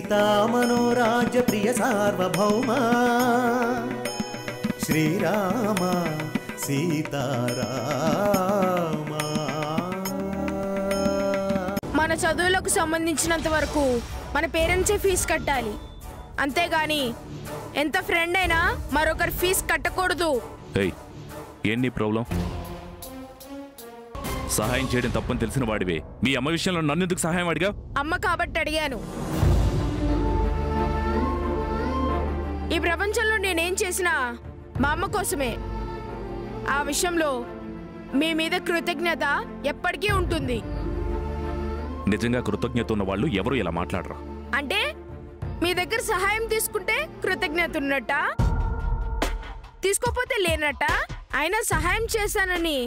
సీతా మనోరాజ్య ప్రియ సార్వభౌమ శ్రీరామ సీతారామ. మన చదువులకు సంబంధించినంత వరకు మన పేరెంట్సే ఫీజు కట్టాలి, అంతేగాని ఎంత ఫ్రెండ్ అయినా మరొకరి ఫీజు కట్టకూడదు. ఏంటి ప్రాబ్లం? సహాయం చేయడం తప్పని తెలిసిన వాడివే మీ అమ్మ విషయంలో నన్ను ఎందుకు సహాయం అడిగా? అమ్మ కాబట్టి అడిగాను. ఈ ప్రపంచంలో నేనేం చేసినా మా అమ్మ కోసమే. ఆ విషయంలో మీ మీద కృతజ్ఞత ఎప్పటికీ ఉంటుంది. నిజంగా కృతజ్ఞత ఉన్న వాళ్ళు ఎవరు ఇలా మాట్లాడరా? అంటే మీ దగ్గర సహాయం తీసుకుంటే కృతజ్ఞత ఉన్నట్ట, తీసుకోపోతే లేనట్ట. అయినా సహాయం చేశానని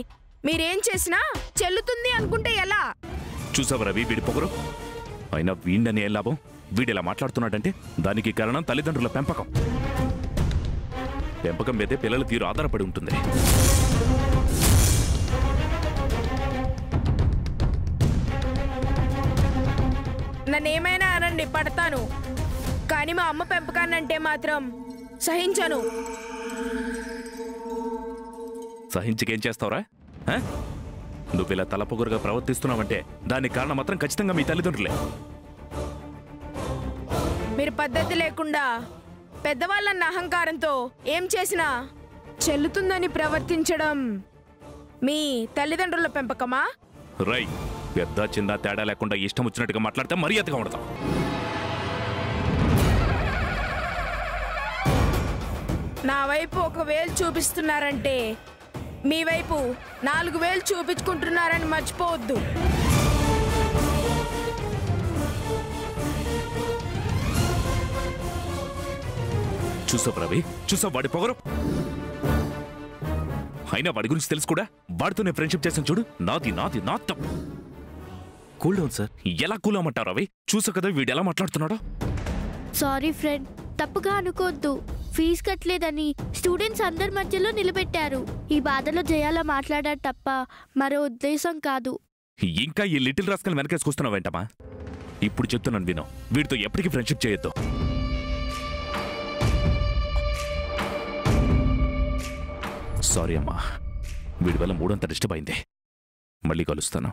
మీరేం చేసినా చెల్లుతుంది అనుకుంటే ఎలా? చూసావు రవి వీడి పొగరు. అయినా వీణ్ణని ఏం లాభం? వీడిలా మాట్లాడుతున్నాడంటే దానికి కారణం తల్లిదండ్రుల పెంపకం. పెంపకం మీదే పిల్లల తీరు ఆధారపడి ఉంటుంది. నన్నేమైనా అనండి, పడతాను. కానీ మా అమ్మ పెంపకాన్నంటే మాత్రం సహించను. సహించకేం చేస్తావురా? నువ్వు ఇలా తలపొగరుగా ప్రవర్తిస్తున్నావంటే దానికి కారణం మాత్రం ఖచ్చితంగా మీ తల్లిదండ్రులే. మీరు పద్ధతి లేకుండా పెద్దవాళ్ళన్న అహంకారంతో ఏం చేసినా చెల్లుతుందని ప్రవర్తించడం మీ తల్లిదండ్రుల పెంపకమా? రై, పెద్ద చిన్న తేడా లేకుండా ఇష్టం వచ్చినట్టుగా మాట్లాడితే మర్యాదగా ఉండతాం. నా వైపు 1 వేలు చూపిస్తున్నారంటే మీ వైపు 4 వేలు చూపించుకుంటున్నారని మర్చిపోవద్దు. చూసావు రవి, చూసావు వాడి పొగరు. అయినా వాడి గురించి తెలుసు కూడా. వాడితో నేను ఫ్రెండ్షిప్ చేశాను చూడు. నాది నాది నా తప్పు. Cool down sir. ఎలా కూల్ అమ్మంటారు రవి? చూసావు కదా వీడు ఎలా మాట్లాడుతున్నాడో. సారీ ఫ్రెండ్, తప్పుగా అనుకోవద్దు. ఫీజు కట్టలేదని స్టూడెంట్స్ అందరి మధ్యలో నిలబెట్టారు. ఈ బాధలో జయాలా మాట్లాడాడు తప్ప మరో ఉద్దేశం కాదు. ఇంకా ఈ లిటిల్ రాస్కల్ వెనకేసుకొస్తున్నావేంటమ్మా? ఇప్పుడు చెప్తున్నాను విను, వీడితో ఎప్పటికీ ఫ్రెండ్షిప్ చేయొద్దు. సారీ అమ్మా, వీడి వల్ల మూడంత డిస్టర్బ్ అయింది. మళ్ళీ కలుస్తాను.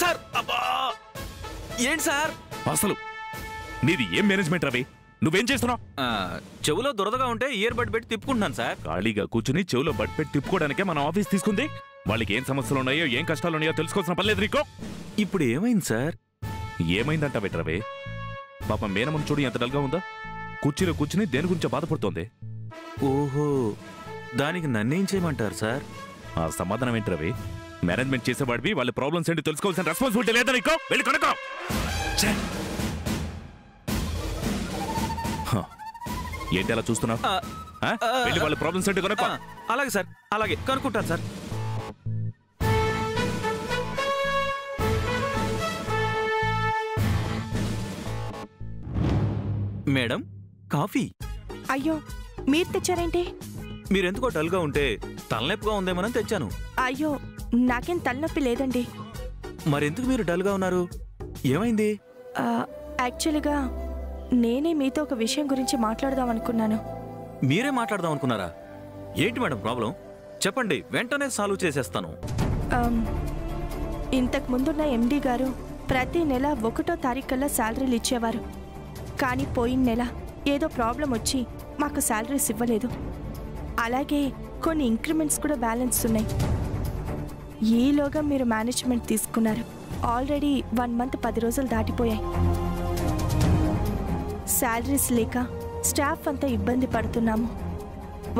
సార్ అబ్బా, ఏంటి సార్ అసలు నీది ఏం మేనేజ్మెంట్ రవి? నువ్వేం చేస్తున్నావు? చెవులో దురదగా ఉంటే ఇయర్ బడ్ పెట్టి తిప్పుకుంటున్నాను సార్. ఖాళీగా కూర్చుని చెవులో బడ్ పెట్టి తిప్పుకోవడానికే మన ఆఫీస్ తీసుకుంది. వాళ్ళకి ఏం సమస్యలు ఉన్నాయో ఏం కష్టాలు ఉన్నాయో తెలుసుకోవాల్సిన పర్లేదు నీకో. ఇప్పుడు ఏమైంది సార్? ఏమైందంట రవి? పాపం మేనమ్మను చూడు ఎంత డల్గా ఉందో. కుర్చీలో కూర్చుని దేని గురించో బాధపడుతోంది. ఓహో, దానికి నన్నేం చేయమంటారు సార్? ఆ సమాధానం ఏంటి రవి? మేనేజ్మెంట్ చేసేవాడివి వాళ్ళ ప్రాబ్లమ్స్ ఏంటి తెలుసుకోవాల్సిన రెస్పాన్సిబిలిటీ లేదా నీకో? వెళ్ళి కనుక్కో. ఏంటి అలా చూస్తున్నావు? వెళ్ళి వాళ్ళ ప్రాబ్లమ్స్ ఏంటి కనుక్కో. అలాగే సార్, అలాగే కనుక్కుంటాను సార్. Madam, coffee. అయ్యో, మీరు తెచ్చారేంటి? మీరెందుకో డల్గా ఉంటే తలనొప్పిగా ఉందేమని తెచ్చాను. అయ్యో, నాకేం తలనొప్పి లేదండి. మరెందుకు మీరు డల్గా ఉన్నారు? ఏమైంది? యాక్చువల్గా నేనే మీతో ఒక విషయం గురించి మాట్లాడదాం అనుకున్నాను. మీరే మాట్లాడదాం అనుకున్నారా? ఏంటి మేడం ప్రాబ్లం? చెప్పండి, వెంటనే సాల్వ్ చేసేస్తాను. ఇంతకు ముందున్న ఎండి గారు ప్రతి నెల 1వ తారీఖుకల్లా శాలరీలు ఇచ్చేవారు. కానీ పోయిన నెల ఏదో ప్రాబ్లం వచ్చి మాకు శాలరీస్ ఇవ్వలేదు. అలాగే కొన్ని ఇంక్రిమెంట్స్ కూడా బ్యాలెన్స్ ఉన్నాయి. ఈలోగా మీరు మేనేజ్మెంట్ తీసుకున్నారు. ఆల్రెడీ 1 మంత్ 10 రోజులు దాటిపోయాయి. శాలరీస్ లేక స్టాఫ్ అంతా ఇబ్బంది పడుతున్నాము.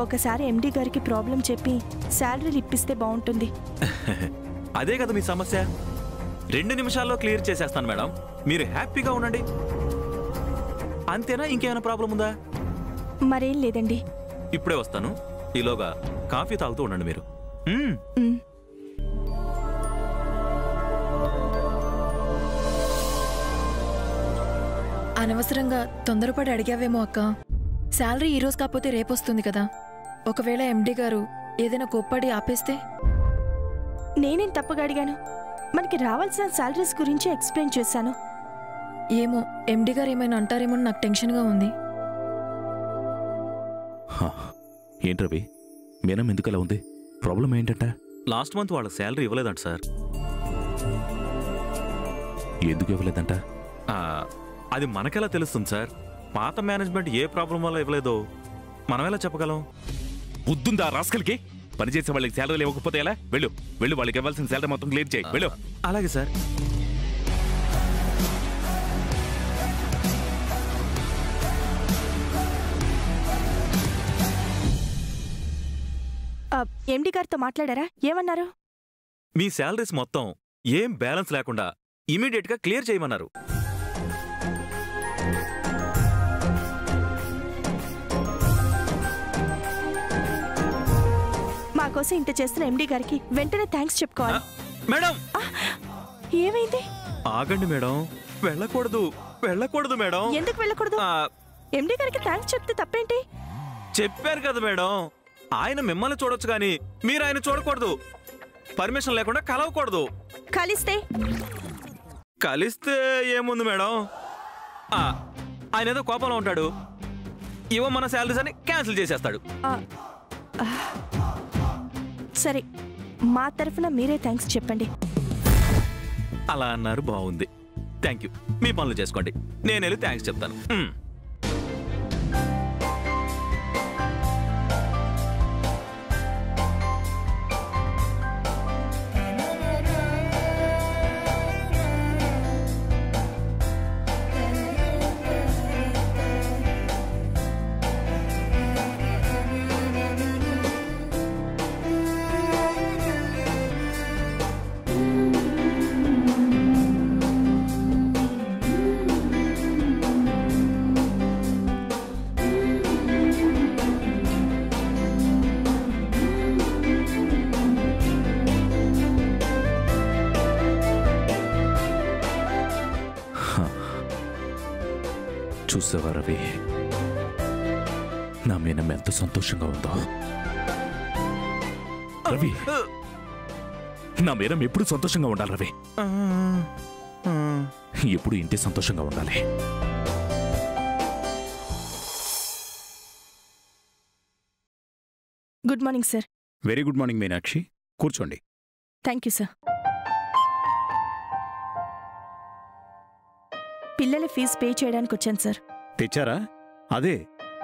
ఒకసారి ఎండి గారికి ప్రాబ్లం చెప్పి శాలరీలు ఇప్పిస్తే బాగుంటుంది. అదే కదా మీ సమస్య. 2 నిమిషాల్లో క్లియర్ చేసేస్తాను మేడం. మీరు హ్యాపీగా ఉండండి. అంతేనా? ఇంకేమైనా ప్రాబ్లం ఉందా? మరేం లేదండి. ఇప్పుడే వస్తాను. ఈలోగా కాఫీ తాగుతూ ఉండండి మీరు. అనవసరంగా తొందరపడి అడిగావేమో అక్క. శాలరీ ఈరోజు కాకపోతే రేపొస్తుంది కదా. ఒకవేళ ఎండి గారు ఏదైనా కోప్పడి ఆపేస్తే? నేనేం తప్పుగా అడిగాను? మనకి రావాల్సిన శాలరీస్ గురించి ఎక్స్ప్లెయిన్ చేశాను. ఏమో ఎండి గారు ఏమైనా అంటారేమో నాకు టెన్షన్గా ఉంది. ఏంటి రవి, మీనం ఎందుకు అలా ఉంది? ప్రాబ్లం ఏంటంట? లాస్ట్ మంత్ వాళ్ళకి శాలరీ ఇవ్వలేదంట సార్. ఎందుకు ఇవ్వలేదంట? అది మనకెలా తెలుస్తుంది సార్? పాత మేనేజ్మెంట్ ఏ ప్రాబ్లం వల్ల ఇవ్వలేదో మనం ఎలా చెప్పగలం? బుద్ధుందా రాస్కల్కి? పనిచేసే వాళ్ళకి శాలరీలు ఇవ్వకపోతే ఎలా? వెళ్ళు వెళ్ళు, వాళ్ళకి ఇవ్వాల్సిన శాలరీ మొత్తం క్లియర్ చేయి. వెళ్ళు. అలాగే సార్. ఎండి గారితో మాట్లాడారా? ఏమన్నారు? మీ శాలరీస్ మొత్తం ఏం బ్యాలెన్స్ లేకుండా ఇమీడియట్ గా క్లియర్ చేయమన్నారు. మా కోసం ఇంత చేస్తున్న ఎండి గారికి వెంటనే థ్యాంక్స్ చెప్పుకోవాలి. మేడం, ఏమైంది? ఆగండి మేడం. వెళ్ళకూడదు, వెళ్ళకూడదు మేడం. ఎందుకు వెళ్ళకూడదు? ఎండి గారికి థ్యాంక్స్ చెప్తే తప్పేంటి? చెప్పారు కదా మేడం, ఆయన మిమ్మల్ని చూడొచ్చు కానీ మీరు ఆయన చూడకూడదు. పర్మిషన్ లేకుండా కలవకూడదు. కలిస్తే ఏముంది మేడం? ఆయన ఏదో కోపంలో ఉంటాడు, మన శాలరీస్ అని క్యాన్సిల్ చేసేస్తాడు. సరే, మా తరఫున మీరే థ్యాంక్స్ చెప్పండి. అలా అన్నారు, బాగుంది. Thank you. మీ పనులు చేసుకోండి, నేను వెళ్ళి థ్యాంక్స్ చెప్తాను. చూసావా రవి, నా మీనం ఎంత సంతోషంగా ఉందో. రవి, నా మీనం ఎప్పుడు సంతోషంగా ఉండాలి రవి. ఎప్పుడు ఇంతే సంతోషంగా ఉండాలి. Good morning sir. Very good morning Meenakshi, కూర్చోండి. Thank you sir. పిల్లల ఫీజు పే చేయడానికి వచ్చాను సార్. తెచ్చారా? అదే,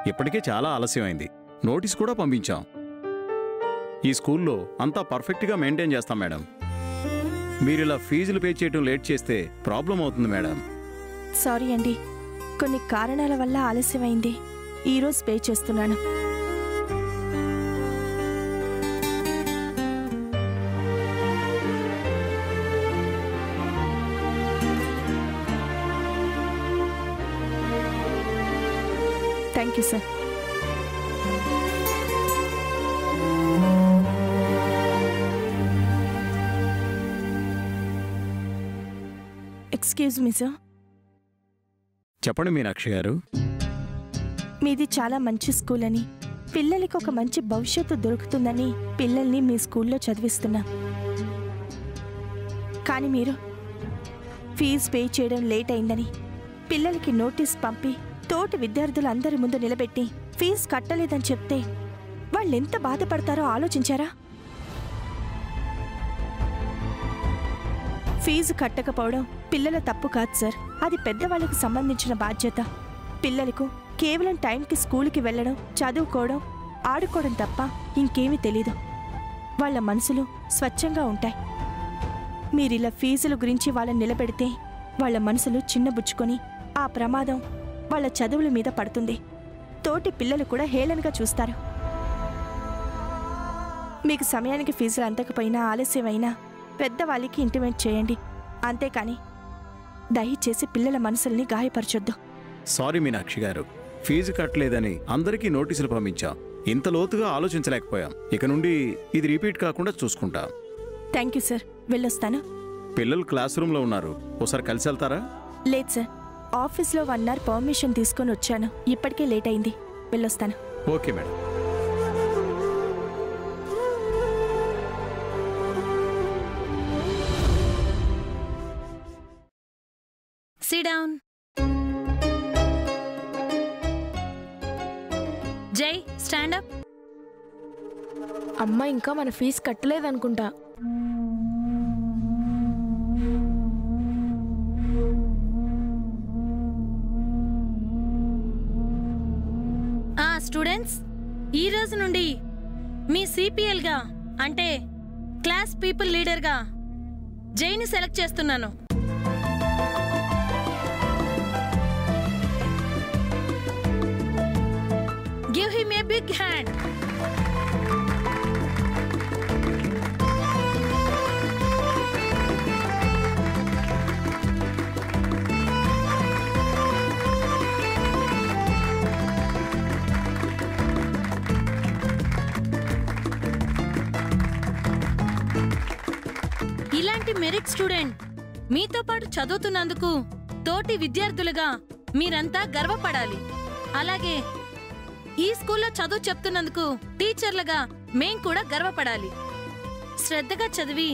ఇప్పటికే చాలా ఆలస్యమైంది. నోటీస్ కూడా పంపించాం. ఈ స్కూల్లో అంతా పర్ఫెక్ట్గా మెయింటైన్ చేస్తాం మేడం. మీరిలా ఫీజులు పే చేయడం లేట్ చేస్తే ప్రాబ్లం అవుతుంది మేడం. సారీ అండి, కొన్ని కారణాల వల్ల ఆలస్యమైంది. ఈరోజు పే చేస్తున్నాను. Thank you sir. Excuse me sir. చెప్పండి మీనాక్షి గారు. మీది చాలా మంచి స్కూల్ అని, పిల్లలకి ఒక మంచి భవిష్యత్తు దొరుకుతుందని పిల్లల్ని మీ స్కూల్లో చదివిస్తున్నా. కానీ మీరు ఫీజు పే చేయడం లేట్ అయిందని పిల్లలకి నోటీస్ పంపి తోటి విద్యార్థులందరి ముందు నిలబెట్టి ఫీజు కట్టలేదని చెప్తే వాళ్ళెంత బాధపడతారో ఆలోచించారా? ఫీజు కట్టకపోవడం పిల్లల తప్పు కాదు సార్, అది పెద్దవాళ్ళకు సంబంధించిన బాధ్యత. పిల్లలకు కేవలం టైంకి స్కూల్కి వెళ్ళడం, చదువుకోవడం, ఆడుకోవడం తప్ప ఇంకేమీ తెలీదు. వాళ్ళ మనసులు స్వచ్ఛంగా ఉంటాయి. మీరిలా ఫీజుల గురించి వాళ్ళని నిలబెడితే వాళ్ళ మనసులు చిన్నబుచ్చుకొని ఆ ప్రమాదం వాళ్ళ చదువుల మీద పడుతుంది. తోటి పిల్లలు కూడా హేళనగా చూస్తారు. మీకు సమయానికి ఫీజులు అందకపోయినా ఆలస్యమైనా పెద్దవాళ్ళకి ఇంటిమేట్ చేయండి, అంతేకాని దయచేసి పిల్లల మనసుల్ని గాయపరచొద్దు. సారీ మీనాక్షి గారు, ఫీజు కట్టలేదని అందరికీ నోటీసులు పంపించాం. ఇంత లోతుగా ఆలోచించలేకపోయాం. ఇక నుండి ఇది రిపీట్ కాకుండా చూసుకుంటాం. థ్యాంక్ యూ సార్, వెళ్ళొస్తాను. పిల్లలు క్లాస్ రూమ్లో ఉన్నారు, ఒకసారి కలిసి వెళ్తారా? లేదు సార్, ఆఫీస్లో 1 అవర్ పర్మిషన్ తీసుకొని వచ్చాను. ఇప్పటికే లేట్ అయింది, వెళ్ళొస్తాను. Okay madam. Sit down. జై, స్టాండ్ అప్. అమ్మ ఇంకా మన ఫీజు కట్టలేదనుకుంటా. స్టూడెంట్స్, ఈ రోజు నుండి మీ సిపిఎల్ గా అంటే క్లాస్ పీపుల్ లీడర్ గా జైని సెలెక్ట్ చేస్తున్నాను. Give him a big hand. ఇలాంటి మెరిట్ స్టూడెంట్ మీతో పాటు చదువుతున్నందుకు తోటి విద్యార్థులుగా మీరంతా గర్వపడాలి. అలాగే ఈ స్కూల్లో చదువు చెప్తున్నందుకు టీచర్లుగా మేం కూడా గర్వపడాలి. శ్రద్ధగా చదివి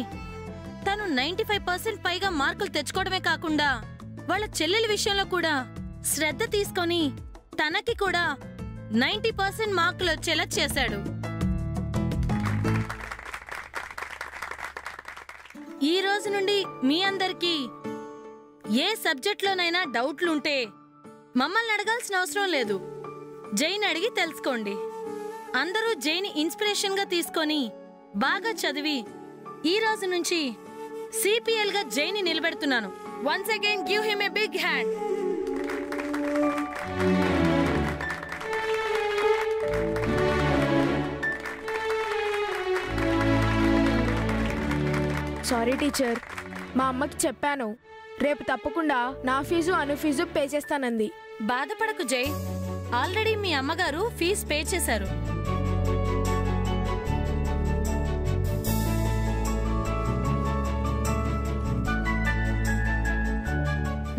తను 95% పైగా మార్కులు తెచ్చుకోవడమే కాకుండా వాళ్ళ చెల్లెల విషయంలో కూడా శ్రద్ధ తీసుకొని తనకి కూడా 90% మార్కులు వచ్చేలా చేశాడు. ఈ రోజు నుండి మీ అందరికీ ఏ సబ్జెక్ట్లోనైనా డౌట్లుంటే మమ్మల్ని అడగాల్సిన అవసరం లేదు, జైని అడిగి తెలుసుకోండి. అందరూ జైని ఇన్స్పిరేషన్ గా తీసుకొని బాగా చదివి ఈ రోజు నుంచి సిపిఎల్ గా జైని నిలబెడుతున్నాను. Once again give him a big hand. Sorry teacher, మా అమ్మకి చెప్పాను, రేపు తప్పకుండా నా ఫీజు అను ఫీజు పే చేస్తానంది. బాధపడకు జై, ఆల్రెడీ మీ అమ్మగారు ఫీజు పే చేశారు.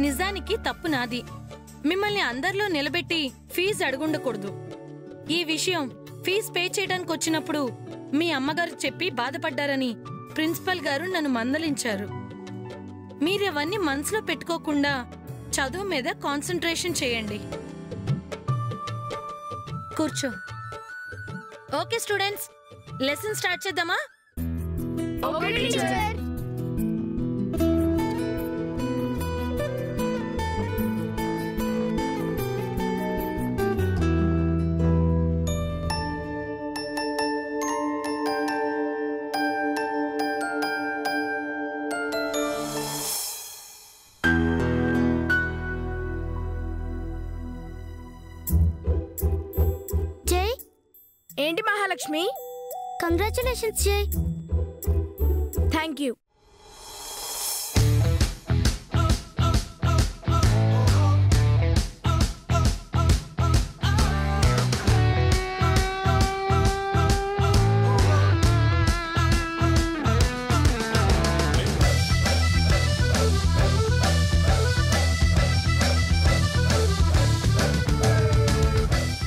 నిజానికి తప్పు నాది. మిమ్మల్ని అందరిలో నిలబెట్టి ఫీజు అడుగుండకూడదు. ఈ విషయం ఫీజు పే చేయడానికి వచ్చినప్పుడు మీ అమ్మగారు చెప్పి బాధపడ్డారని ప్రిన్సిపల్ గారు నన్ను మందలించారు. మీరవన్నీ మనసులో పెట్టుకోకుండా చదువు మీద కాన్సంట్రేషన్ చేయండి. కూర్చో. ఓకే స్టూడెంట్స్, లెసన్ స్టార్ట్ చేద్దామా? Okay teacher. ఏంటి మహాలక్ష్మి? కంగ్రాచులేషన్స్ జై. Thank you.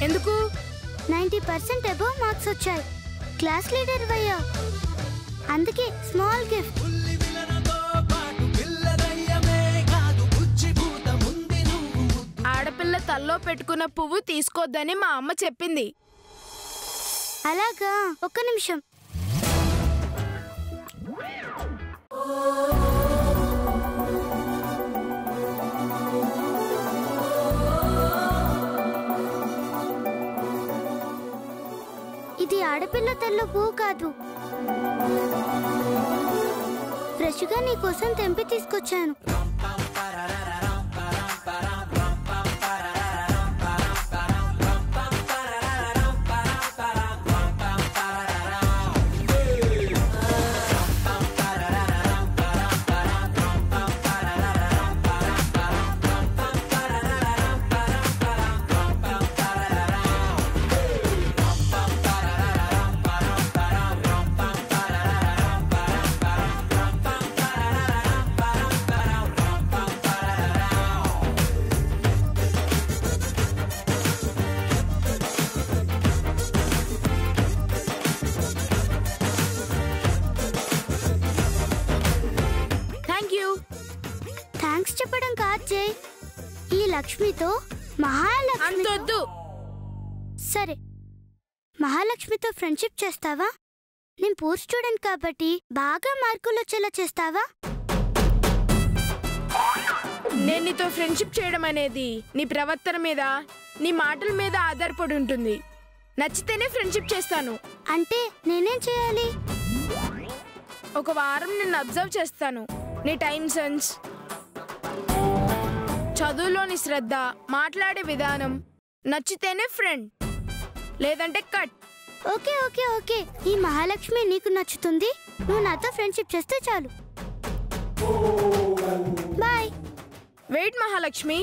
ఎందుకు? 90% అబోవ్ మార్క్స్ వచ్చాయి. క్లాస్ లీడర్ అయ్యా, అందుకే స్మాల్ గిఫ్ట్. ఆడపిల్ల తల్లో పెట్టుకున్న పువ్వు తీసుకోద్దని మా అమ్మ చెప్పింది. అలాగా, ఒక్క నిమిషం. ఇది ఆడపిల్ల తల్లో పువ్వు కాదు. ఫ్రెష్గా నీ కోసం తెంపి తీసుకొచ్చాను. థ్యాంక్స్ చెప్పడం కాదు జై, ఈ లక్ష్మితో అంతొద్దు. సరే, మహాలక్ష్మితో ఫ్రెండ్షిప్ చేస్తావా? నేను పూర్ స్టూడెంట్ కాబట్టి బాగా మార్కులు వచ్చేలా చేస్తావా? నేను నీతో ఫ్రెండ్షిప్ చేయడం అనేది నీ ప్రవర్తన మీద, నీ మాటల మీద ఆధారపడి ఉంటుంది. నచ్చితేనే ఫ్రెండ్షిప్ చేస్తాను. అంటే నేనేం చేయాలి? ఒక వారం నిన్ను అబ్జర్వ్ చేస్తాను. నీ టైం సెన్స్, చదువులోని శ్రద్ధ, మాట్లాడే విధానం. నచ్చితేనే ఫ్రెండ్, లేదంటే కట్. ఓకే ఓకే ఓకే, ఈ మహాలక్ష్మి నీకు నచ్చుతుంది. నువ్వు నాతో ఫ్రెండ్షిప్ చేస్తే చాలు. బాయ్. వెయిట్ మహాలక్ష్మి,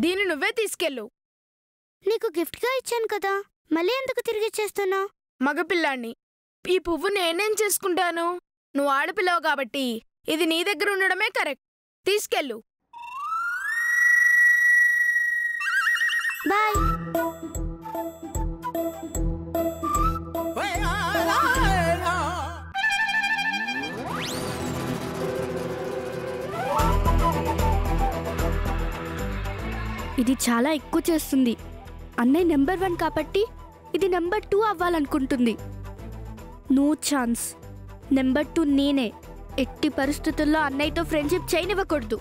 దీన్ని నువ్వే తీసుకెళ్ళు. నీకు గిఫ్ట్గా ఇచ్చాను కదా, మళ్ళీ ఎందుకు తిరిగి ఇచ్చేస్తున్నావు? మగపిల్లాన్ని. ఈ పువ్వు నేనేం చేసుకుంటాను? నువ్వు ఆడపిల్లవు కాబట్టి ఇది నీ దగ్గర ఉండడమే కరెక్ట్. తీసుకెళ్ళు. బాయ్. ఇది చాలా ఎక్కువ చేస్తుంది. అన్నయ్య నెంబర్ 1 కాబట్టి ఇది నెంబర్ 2 అవ్వాలనుకుంటుంది. No chance. నెంబర్ 2 నేనే. ఎట్టి పరిస్థితుల్లో అన్నయ్యతో ఫ్రెండ్షిప్ చేయనివ్వకూడదు.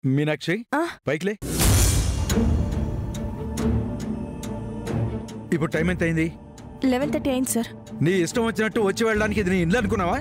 మీనాక్షి, పైకిలే. ఇప్పుడు టైం ఎంత అయింది? 11:30 అయింది సార్. నీ ఇష్టం వచ్చినట్టు వచ్చి వెళ్ళడానికి ఇది నీ ఇల్లు అనుకున్నావా?